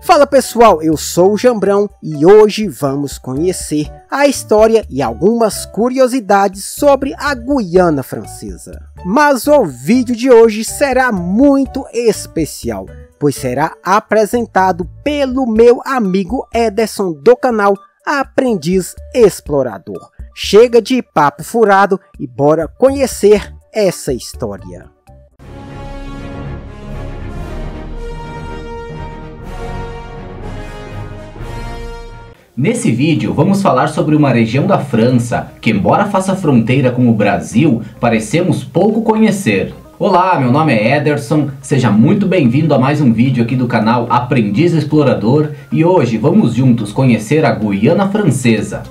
Fala pessoal, eu sou o Jambrão e hoje vamos conhecer a história e algumas curiosidades sobre a Guiana Francesa. Mas o vídeo de hoje será muito especial, pois será apresentado pelo meu amigo Ederson do canal Aprendiz Explorador. Chega de papo furado e bora conhecer essa história. Nesse vídeo vamos falar sobre uma região da França que, embora faça fronteira com o Brasil, parecemos pouco conhecer. Olá, meu nome é Ederson, seja muito bem-vindo a mais um vídeo aqui do canal Aprendiz Explorador e hoje vamos juntos conhecer a Guiana Francesa.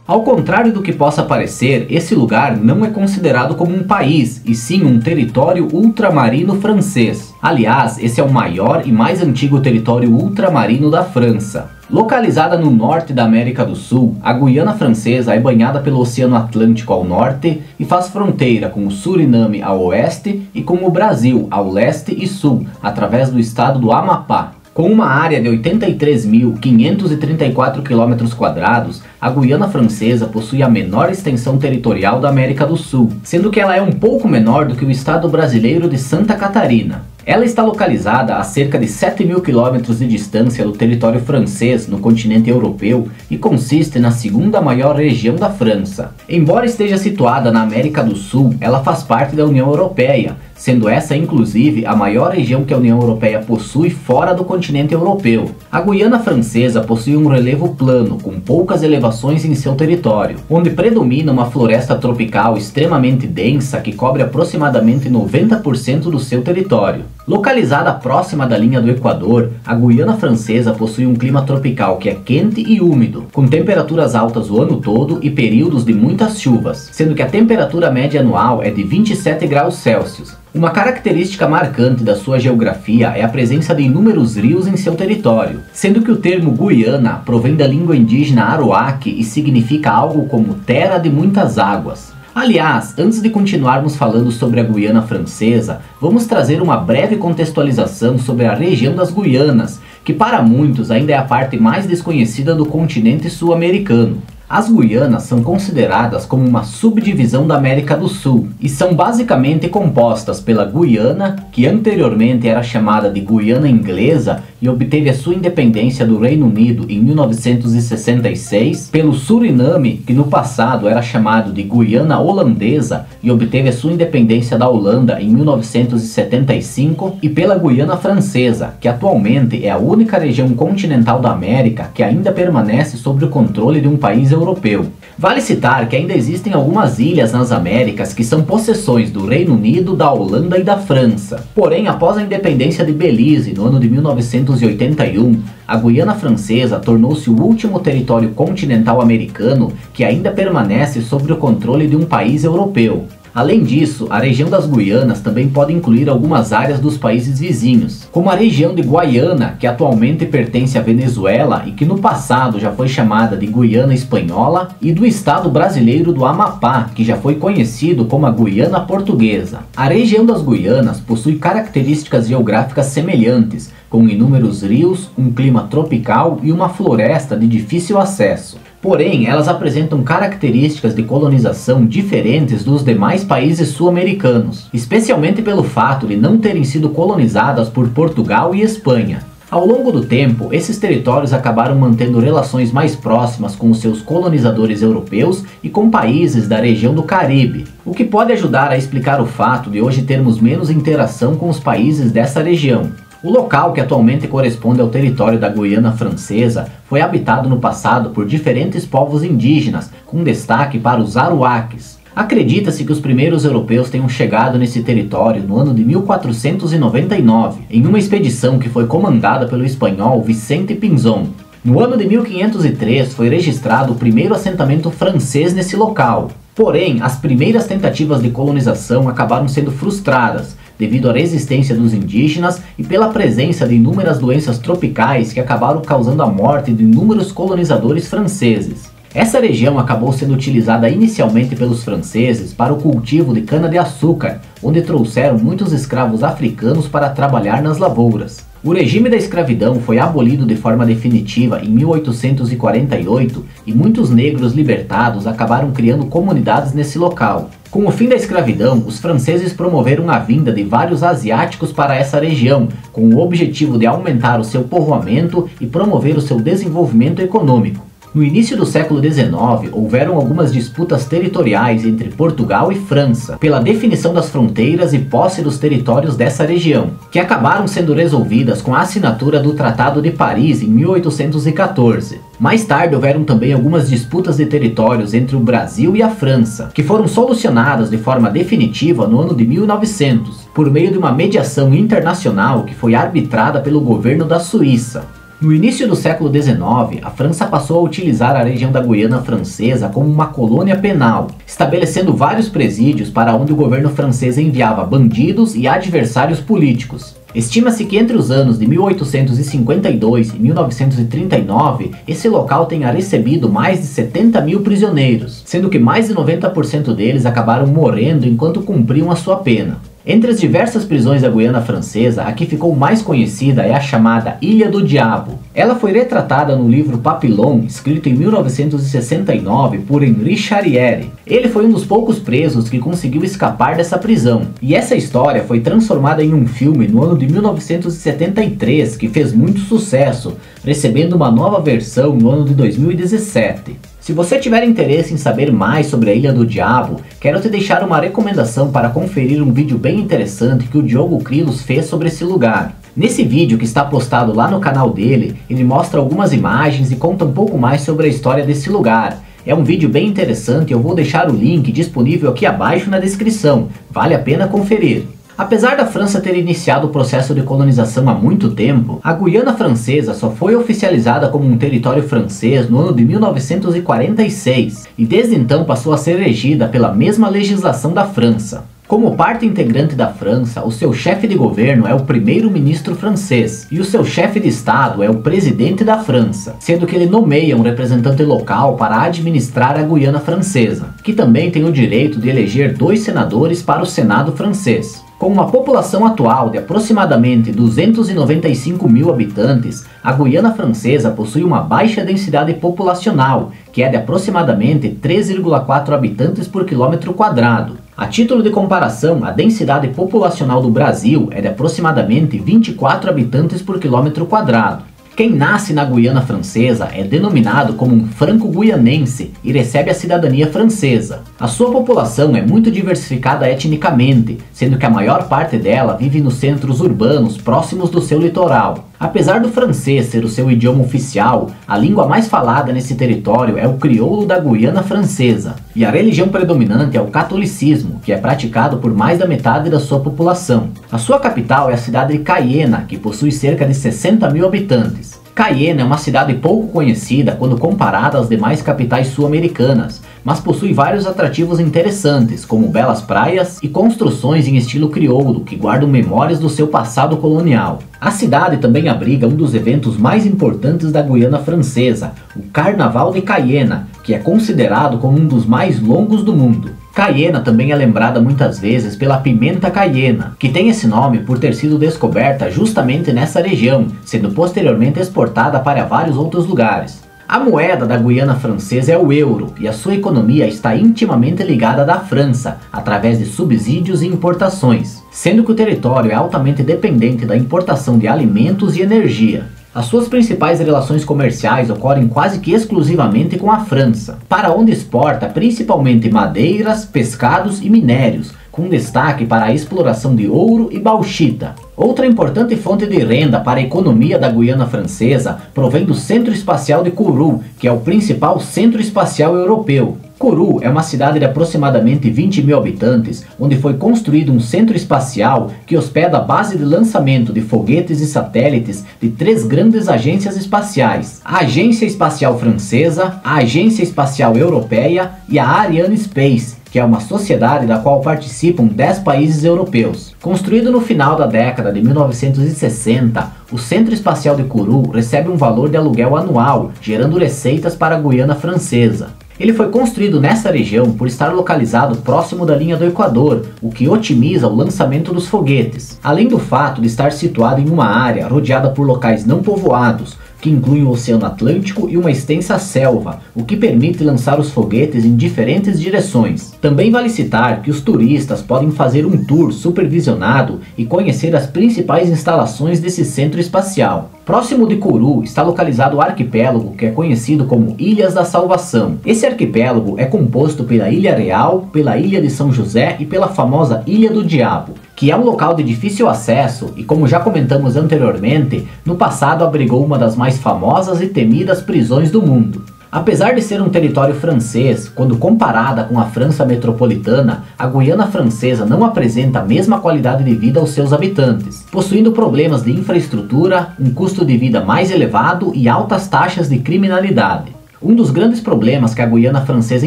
Ao contrário do que possa parecer, esse lugar não é considerado como um país, e sim um território ultramarino francês. Aliás, esse é o maior e mais antigo território ultramarino da França. Localizada no norte da América do Sul, a Guiana Francesa é banhada pelo Oceano Atlântico ao norte e faz fronteira com o Suriname ao oeste e com o Brasil ao leste e sul, através do estado do Amapá. Com uma área de 83.534 km², a Guiana Francesa possui a menor extensão territorial da América do Sul, sendo que ela é um pouco menor do que o estado brasileiro de Santa Catarina. Ela está localizada a cerca de 7.000 km de distância do território francês no continente europeu e consiste na segunda maior região da França. Embora esteja situada na América do Sul, ela faz parte da União Europeia, sendo essa inclusive a maior região que a União Europeia possui fora do continente europeu. A Guiana Francesa possui um relevo plano, com poucas elevações em seu território, onde predomina uma floresta tropical extremamente densa que cobre aproximadamente 90% do seu território. Localizada próxima da linha do Equador, a Guiana Francesa possui um clima tropical que é quente e úmido, com temperaturas altas o ano todo e períodos de muitas chuvas, sendo que a temperatura média anual é de 27 graus Celsius. Uma característica marcante da sua geografia é a presença de inúmeros rios em seu território, sendo que o termo Guiana provém da língua indígena Aroaque e significa algo como terra de muitas águas. Aliás, antes de continuarmos falando sobre a Guiana Francesa, vamos trazer uma breve contextualização sobre a região das Guianas, que para muitos ainda é a parte mais desconhecida do continente sul-americano. As Guianas são consideradas como uma subdivisão da América do Sul e são basicamente compostas pela Guiana, que anteriormente era chamada de Guiana Inglesa e obteve a sua independência do Reino Unido em 1966, pelo Suriname, que no passado era chamado de Guiana Holandesa e obteve a sua independência da Holanda em 1975, e pela Guiana Francesa, que atualmente é a única região continental da América que ainda permanece sob o controle de um país europeu. Vale citar que ainda existem algumas ilhas nas Américas que são possessões do Reino Unido, da Holanda e da França. Porém, após a independência de Belize no ano de 1981, a Guiana Francesa tornou-se o último território continental americano que ainda permanece sob o controle de um país europeu. Além disso, a região das Guianas também pode incluir algumas áreas dos países vizinhos, como a região de Guaiana, que atualmente pertence à Venezuela e que no passado já foi chamada de Guiana Espanhola, e do estado brasileiro do Amapá, que já foi conhecido como a Guiana Portuguesa. A região das Guianas possui características geográficas semelhantes, com inúmeros rios, um clima tropical e uma floresta de difícil acesso. Porém, elas apresentam características de colonização diferentes dos demais países sul-americanos, especialmente pelo fato de não terem sido colonizadas por Portugal e Espanha. Ao longo do tempo, esses territórios acabaram mantendo relações mais próximas com os seus colonizadores europeus e com países da região do Caribe, o que pode ajudar a explicar o fato de hoje termos menos interação com os países dessa região. O local, que atualmente corresponde ao território da Guiana Francesa, foi habitado no passado por diferentes povos indígenas, com destaque para os Aruaques. Acredita-se que os primeiros europeus tenham chegado nesse território no ano de 1499, em uma expedição que foi comandada pelo espanhol Vicente Pinzón. No ano de 1503 foi registrado o primeiro assentamento francês nesse local. Porém, as primeiras tentativas de colonização acabaram sendo frustradas, devido à resistência dos indígenas e pela presença de inúmeras doenças tropicais que acabaram causando a morte de inúmeros colonizadores franceses. Essa região acabou sendo utilizada inicialmente pelos franceses para o cultivo de cana-de-açúcar, onde trouxeram muitos escravos africanos para trabalhar nas lavouras. O regime da escravidão foi abolido de forma definitiva em 1848 e muitos negros libertados acabaram criando comunidades nesse local. Com o fim da escravidão, os franceses promoveram a vinda de vários asiáticos para essa região, com o objetivo de aumentar o seu povoamento e promover o seu desenvolvimento econômico. No início do século XIX, houveram algumas disputas territoriais entre Portugal e França pela definição das fronteiras e posse dos territórios dessa região, que acabaram sendo resolvidas com a assinatura do Tratado de Paris em 1814. Mais tarde houveram também algumas disputas de territórios entre o Brasil e a França, que foram solucionadas de forma definitiva no ano de 1900, por meio de uma mediação internacional que foi arbitrada pelo governo da Suíça. No início do século XIX, a França passou a utilizar a região da Guiana Francesa como uma colônia penal, estabelecendo vários presídios para onde o governo francês enviava bandidos e adversários políticos. Estima-se que entre os anos de 1852 e 1939, esse local tenha recebido mais de 70 mil prisioneiros, sendo que mais de 90% deles acabaram morrendo enquanto cumpriam a sua pena. Entre as diversas prisões da Guiana Francesa, a que ficou mais conhecida é a chamada Ilha do Diabo. Ela foi retratada no livro Papillon, escrito em 1969 por Henri Charrière. Ele foi um dos poucos presos que conseguiu escapar dessa prisão, e essa história foi transformada em um filme no ano de 1973, que fez muito sucesso, recebendo uma nova versão no ano de 2017. Se você tiver interesse em saber mais sobre a Ilha do Diabo, quero te deixar uma recomendação para conferir um vídeo bem interessante que o Diogo Krilos fez sobre esse lugar. Nesse vídeo, que está postado lá no canal dele, ele mostra algumas imagens e conta um pouco mais sobre a história desse lugar. É um vídeo bem interessante e eu vou deixar o link disponível aqui abaixo na descrição, vale a pena conferir. Apesar da França ter iniciado o processo de colonização há muito tempo, a Guiana Francesa só foi oficializada como um território francês no ano de 1946 e desde então passou a ser regida pela mesma legislação da França. Como parte integrante da França, o seu chefe de governo é o primeiro-ministro francês e o seu chefe de estado é o presidente da França, sendo que ele nomeia um representante local para administrar a Guiana Francesa, que também tem o direito de eleger 2 senadores para o Senado francês. Com uma população atual de aproximadamente 295 mil habitantes, a Guiana Francesa possui uma baixa densidade populacional, que é de aproximadamente 3,4 habitantes por quilômetro quadrado. A título de comparação, a densidade populacional do Brasil é de aproximadamente 24 habitantes por quilômetro quadrado. Quem nasce na Guiana Francesa é denominado como um franco-guianense e recebe a cidadania francesa. A sua população é muito diversificada etnicamente, sendo que a maior parte dela vive nos centros urbanos próximos do seu litoral. Apesar do francês ser o seu idioma oficial, a língua mais falada nesse território é o crioulo da Guiana Francesa, e a religião predominante é o catolicismo, que é praticado por mais da metade da sua população. A sua capital é a cidade de Cayena, que possui cerca de 60 mil habitantes. Cayena é uma cidade pouco conhecida quando comparada às demais capitais sul-americanas, mas possui vários atrativos interessantes, como belas praias e construções em estilo crioulo que guardam memórias do seu passado colonial. A cidade também abriga um dos eventos mais importantes da Guiana Francesa, o Carnaval de Cayena, que é considerado como um dos mais longos do mundo. Cayena também é lembrada muitas vezes pela pimenta cayena, que tem esse nome por ter sido descoberta justamente nessa região, sendo posteriormente exportada para vários outros lugares. A moeda da Guiana Francesa é o euro, e a sua economia está intimamente ligada à da França, através de subsídios e importações, sendo que o território é altamente dependente da importação de alimentos e energia. As suas principais relações comerciais ocorrem quase que exclusivamente com a França, para onde exporta principalmente madeiras, pescados e minérios, com destaque para a exploração de ouro e bauxita. Outra importante fonte de renda para a economia da Guiana Francesa provém do Centro Espacial de Kourou, que é o principal centro espacial europeu. Kourou é uma cidade de aproximadamente 20 mil habitantes, onde foi construído um centro espacial que hospeda a base de lançamento de foguetes e satélites de 3 grandes agências espaciais: a Agência Espacial Francesa, a Agência Espacial Europeia e a Ariane Space, que é uma sociedade da qual participam 10 países europeus. Construído no final da década de 1960, o Centro Espacial de Kourou recebe um valor de aluguel anual, gerando receitas para a Guiana Francesa. Ele foi construído nessa região por estar localizado próximo da linha do Equador, o que otimiza o lançamento dos foguetes, além do fato de estar situado em uma área rodeada por locais não povoados, que incluem o Oceano Atlântico e uma extensa selva, o que permite lançar os foguetes em diferentes direções. Também vale citar que os turistas podem fazer um tour supervisionado e conhecer as principais instalações desse centro espacial. Próximo de Kourou está localizado o arquipélago que é conhecido como Ilhas da Salvação. Esse arquipélago é composto pela Ilha Real, pela Ilha de São José e pela famosa Ilha do Diabo, que é um local de difícil acesso e, como já comentamos anteriormente, no passado abrigou uma das mais famosas e temidas prisões do mundo. Apesar de ser um território francês, quando comparada com a França metropolitana, a Guiana Francesa não apresenta a mesma qualidade de vida aos seus habitantes, possuindo problemas de infraestrutura, um custo de vida mais elevado e altas taxas de criminalidade. Um dos grandes problemas que a Guiana Francesa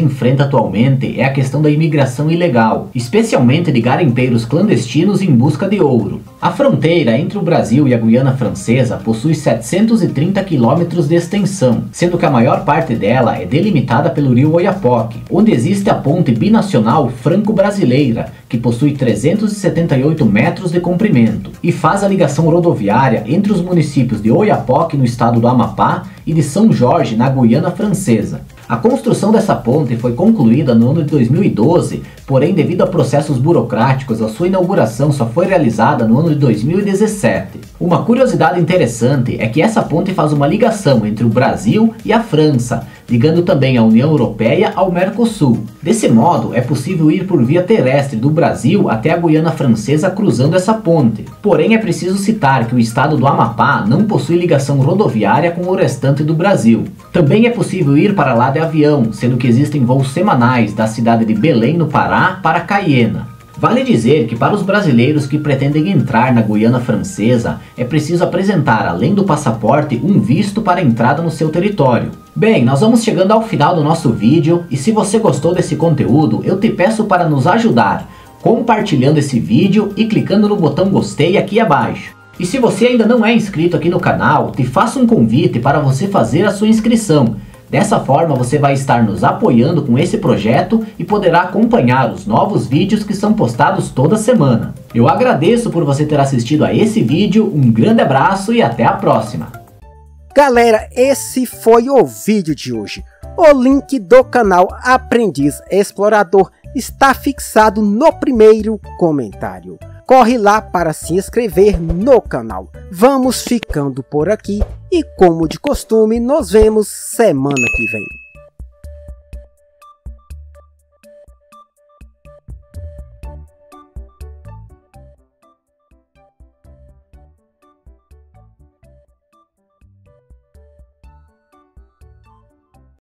enfrenta atualmente é a questão da imigração ilegal, especialmente de garimpeiros clandestinos em busca de ouro. A fronteira entre o Brasil e a Guiana Francesa possui 730 quilômetros de extensão, sendo que a maior parte dela é delimitada pelo rio Oiapoque, onde existe a ponte binacional franco-brasileira, que possui 378 metros de comprimento, e faz a ligação rodoviária entre os municípios de Oiapoque, no estado do Amapá, e de São Jorge, na Guiana Francesa. A construção dessa ponte foi concluída no ano de 2012, porém devido a processos burocráticos, a sua inauguração só foi realizada no ano de 2017. Uma curiosidade interessante é que essa ponte faz uma ligação entre o Brasil e a França, ligando também a União Europeia ao Mercosul. Desse modo, é possível ir por via terrestre do Brasil até a Guiana Francesa cruzando essa ponte. Porém, é preciso citar que o estado do Amapá não possui ligação rodoviária com o restante do Brasil. Também é possível ir para lá de avião, sendo que existem voos semanais da cidade de Belém, no Pará, para Caiena. Vale dizer que para os brasileiros que pretendem entrar na Guiana Francesa, é preciso apresentar, além do passaporte, um visto para entrada no seu território. Bem, nós vamos chegando ao final do nosso vídeo, e se você gostou desse conteúdo, eu te peço para nos ajudar, compartilhando esse vídeo e clicando no botão gostei aqui abaixo. E se você ainda não é inscrito aqui no canal, te faço um convite para você fazer a sua inscrição. Dessa forma você vai estar nos apoiando com esse projeto e poderá acompanhar os novos vídeos que são postados toda semana. Eu agradeço por você ter assistido a esse vídeo, um grande abraço e até a próxima. Galera, esse foi o vídeo de hoje. O link do canal Aprendiz Explorador está fixado no primeiro comentário. Corre lá para se inscrever no canal. Vamos ficando por aqui e, como de costume, nos vemos semana que vem.